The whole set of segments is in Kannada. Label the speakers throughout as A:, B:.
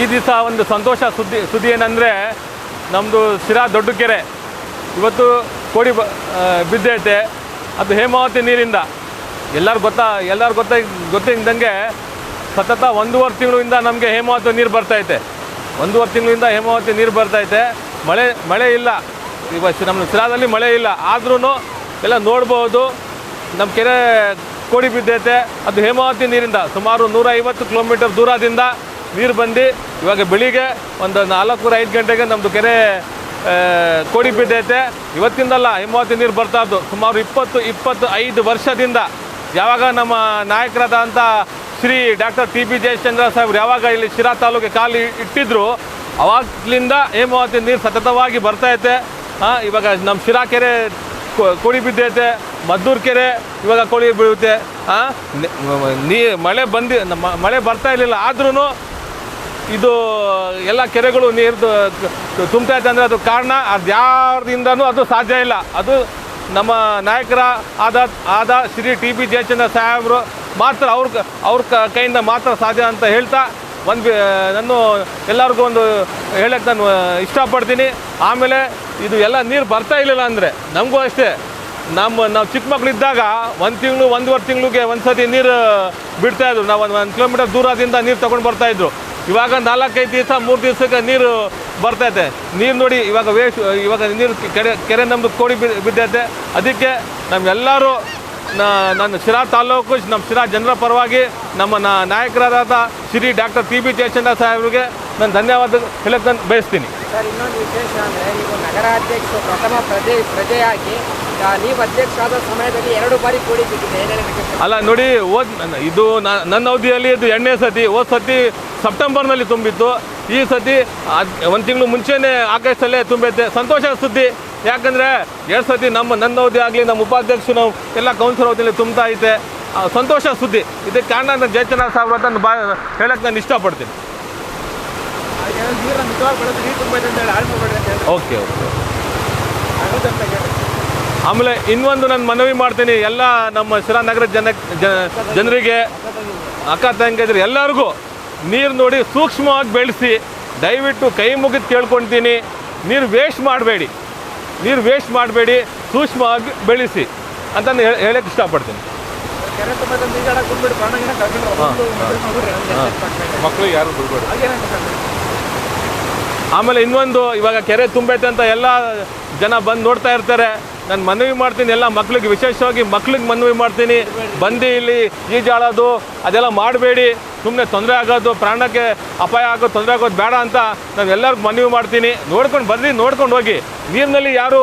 A: ಈ ದಿವಸ ಒಂದು ಸಂತೋಷ ಸುದ್ದಿ ಏನಂದರೆ ನಮ್ಮದು ಶಿರಾ ದೊಡ್ಡ ಕೆರೆ ಇವತ್ತು ಕೋಡಿ ಬಿದ್ದೈತೆ. ಅದು ಹೇಮಾವತಿ ನೀರಿಂದ ಎಲ್ಲರೂ ಗೊತ್ತಿದ್ದಂಗೆ ಸತತ 1.5 ತಿಂಗಳಿಂದ ನಮಗೆ ಹೇಮಾವತಿ ನೀರು ಬರ್ತೈತೆ. 1.5 ತಿಂಗಳಿಂದ ಹೇಮಾವತಿ ನೀರು ಬರ್ತೈತೆ. ಮಳೆ ಇಲ್ಲ, ಇವತ್ತು ನಮ್ಮ ಶಿರಾದಲ್ಲಿ ಮಳೆ ಇಲ್ಲ. ಆದ್ರೂ ಎಲ್ಲ ನೋಡ್ಬೋದು, ನಮ್ಮ ಕೆರೆ ಕೋಡಿ ಬಿದ್ದೈತೆ. ಅದು ಹೇಮಾವತಿ ನೀರಿಂದ ಸುಮಾರು 150 ಕಿಲೋಮೀಟರ್ ದೂರದಿಂದ ನೀರು ಬಂದು ಇವಾಗ ಬೆಳಿಗ್ಗೆ ಒಂದು 4-5 ಗಂಟೆಗೆ ನಮ್ಮದು ಕೆರೆ ಕೋಡಿ ಬಿದ್ದೈತೆ. ಇವತ್ತಿಂದಲ್ಲ, ಹೇಮಾವತಿ ನೀರು ಬರ್ತಾ ಇದ್ದು ಸುಮಾರು 20-25 ವರ್ಷದಿಂದ. ಯಾವಾಗ ನಮ್ಮ ನಾಯಕರಾದಂಥ Shri doctor T B Jayachandra ಸಾಹೇಬ್ರು ಯಾವಾಗ ಇಲ್ಲಿ ಶಿರಾ ತಾಲೂಕಿಗೆ ಕಾಲು ಇಟ್ಟಿದ್ರು, ಅವಾಗಲಿಂದ ಹೇಮಾವತಿ ನೀರು ಸತತವಾಗಿ ಬರ್ತೈತೆ. ಇವಾಗ ನಮ್ಮ ಶಿರಾ ಕೆರೆ ಕೋಡಿ ಬಿದ್ದೈತೆ, ಮದ್ದೂರು ಕೆರೆ ಇವಾಗ ಕೋಡಿ ಬೀಳುತ್ತೆ. ಮಳೆ ಬರ್ತಾ ಇರಲಿಲ್ಲ, ಆದ್ರೂ ಇದು ಎಲ್ಲ ಕೆರೆಗಳು ನೀರು ತುಂಬ್ತೈತೆ ಅಂದರೆ ಅದು ಕಾರಣ ಅದು ಯಾರಿಂದನೂ ಅದು ಸಾಧ್ಯ ಇಲ್ಲ. ಅದು ನಮ್ಮ ನಾಯಕರ ಆದ ಶ್ರೀ ಟಿ ಬಿ ಜಯಚಂದ್ರ ಸಾಹೇಬರು ಮಾತ್ರ ಅವ್ರ ಕೈಯಿಂದ ಮಾತ್ರ ಸಾಧ್ಯ ಅಂತ ಹೇಳ್ತಾ ನಾನು ಎಲ್ಲರಿಗೂ ಒಂದು ಹೇಳಕ್ಕೆ ನಾನು ಇಷ್ಟಪಡ್ತೀನಿ. ಆಮೇಲೆ ಇದು ಎಲ್ಲ ನೀರು ಬರ್ತಾ ಇರಲಿಲ್ಲ ಅಂದರೆ ನಮಗೂ ಅಷ್ಟೇ, ನಾವು ಚಿಕ್ಕ ಮಕ್ಕಳಿದ್ದಾಗ 1 ತಿಂಗಳು 1.5 ತಿಂಗಳಿಗೆ ಒಂದು ಸತಿ ನೀರು ಬಿಡ್ತಾಯಿದ್ರು. ನಾವು 1 ಕಿಲೋಮೀಟರ್ ದೂರದಿಂದ ನೀರು ತೊಗೊಂಡು ಬರ್ತಾಯಿದ್ರು. ಇವಾಗ 4-5 ದಿವಸ 3 ದಿವಸಕ್ಕೆ ನೀರು ಬರ್ತೈತೆ. ನೀರು ನೋಡಿ ಇವಾಗ ನೀರು ಕೆರೆ ನಮ್ಮದು ಕೋಡಿ ಬಿದ್ದೈತೆ. ಅದಕ್ಕೆ ನಮ್ಮೆಲ್ಲರೂ ನನ್ನ ಶಿರಾ ತಾಲೂಕು, ನಮ್ಮ ಶಿರಾ ಜನರ ಪರವಾಗಿ ನಮ್ಮ ನಾಯಕರಾದ Shri doctor T B Jayachandra ಸಾಹೇಬ್ರಿಗೆ ನಾನು ಧನ್ಯವಾದ ಹೇಳಕ್ಕೆ ನಾನು ಬಯಸ್ತೀನಿ.
B: ಸರ್, ಇನ್ನೊಂದು ವಿಶೇಷ ಅಂದರೆ ನೀವು ನಗರಾಧ್ಯಕ್ಷರು ಪ್ರಥಮ ಪ್ರಜೆಯಾಗಿ ನೀವು ಅಧ್ಯಕ್ಷ ಆದ ಸಮಯದಲ್ಲಿ 2 ಬಾರಿ ಕೋಡಿ ಬಿದ್ದಿದೆ.
A: ಅಲ್ಲ ನೋಡಿ, ಇದು ನನ್ನ ಅವಧಿಯಲ್ಲಿ ಇದು 2ನೇ ಸತಿ. ಸತಿ ಸೆಪ್ಟೆಂಬರ್ನಲ್ಲಿ ತುಂಬಿತ್ತು. ಈ ಸತಿ 1 ತಿಂಗಳು ಮುಂಚೆನೇ ಆಗಸ್ಟಲ್ಲೇ ತುಂಬೈತೆ. ಸಂತೋಷ ಸುದ್ದಿ. ಯಾಕಂದರೆ 2 ಸತಿ ನನ್ನ ಅವಧಿ ಆಗಲಿ, ನಮ್ಮ ಉಪಾಧ್ಯಕ್ಷರು ನಾವು ಎಲ್ಲ ಕೌನ್ಸಿಲರ್ ಅವಧಿಯಲ್ಲಿ ತುಂಬ್ತಾ ಐತೆ. ಸಂತೋಷ ಸುದ್ದಿ. ಇದಕ್ಕೆ ಕಾರಣ ನಾನು ಜಯಚಂದ್ರ ಸಾಹೇಬ್ರ ಅಂತ ಹೇಳಕ್ಕೆ ನಾನು ಇಷ್ಟಪಡ್ತೀನಿ. ಓಕೆ. ಆಮೇಲೆ ಇನ್ನೊಂದು ನಾನು ಮನವಿ ಮಾಡ್ತೀನಿ ಎಲ್ಲ ನಮ್ಮ ಶಿರಾ ನಗರ ಜನರಿಗೆ, ಅಕ್ಕ ತಂಗಿದ್ರು ಎಲ್ಲರಿಗೂ ನೀರು ನೋಡಿ ಸೂಕ್ಷ್ಮವಾಗಿ ಬೆಳೆಸಿ. ದಯವಿಟ್ಟು ಕೈ ಮುಗಿದು ಕೇಳ್ಕೊಳ್ತೀನಿ, ನೀರು ವೇಸ್ಟ್ ಮಾಡಬೇಡಿ, ಸೂಕ್ಷ್ಮವಾಗಿ ಬೆಳೆಸಿ ಅಂತ ಹೇಳಕ್ಕೆ ಇಷ್ಟಪಡ್ತೀನಿ. ಮಕ್ಕಳು ಯಾರು ಬಿಡಬೇಡಿ. ಆಮೇಲೆ ಇನ್ನೊಂದು, ಇವಾಗ ಕೆರೆ ತುಂಬೈತೆ ಅಂತ ಎಲ್ಲ ಜನ ಬಂದು ನೋಡ್ತಾ ಇರ್ತಾರೆ. ನಾನು ಮನವಿ ಮಾಡ್ತೀನಿ ಎಲ್ಲ ಮಕ್ಳಿಗೆ, ವಿಶೇಷವಾಗಿ ಮಕ್ಳಿಗೆ ಮನವಿ ಮಾಡ್ತೀನಿ, ಬಂದು ಇಲ್ಲಿ ಈಜಾಡೋದು ಅದೆಲ್ಲ ಮಾಡಬೇಡಿ. ಸುಮ್ಮನೆ ತೊಂದರೆ ಆಗೋದು, ಪ್ರಾಣಕ್ಕೆ ಅಪಾಯ ಆಗೋದು, ತೊಂದರೆ ಆಗೋದು ಬೇಡ ಅಂತ ನಾನು ಎಲ್ಲರಿಗೂ ಮನವಿ ಮಾಡ್ತೀನಿ. ನೋಡ್ಕೊಂಡು ಹೋಗಿ, ನೀರಿನಲ್ಲಿ ಯಾರೂ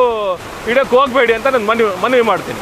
A: ಇಡಕ್ಕೆ ಹೋಗಬೇಡಿ ಅಂತ ನಾನು ಮನವಿ ಮಾಡ್ತೀನಿ.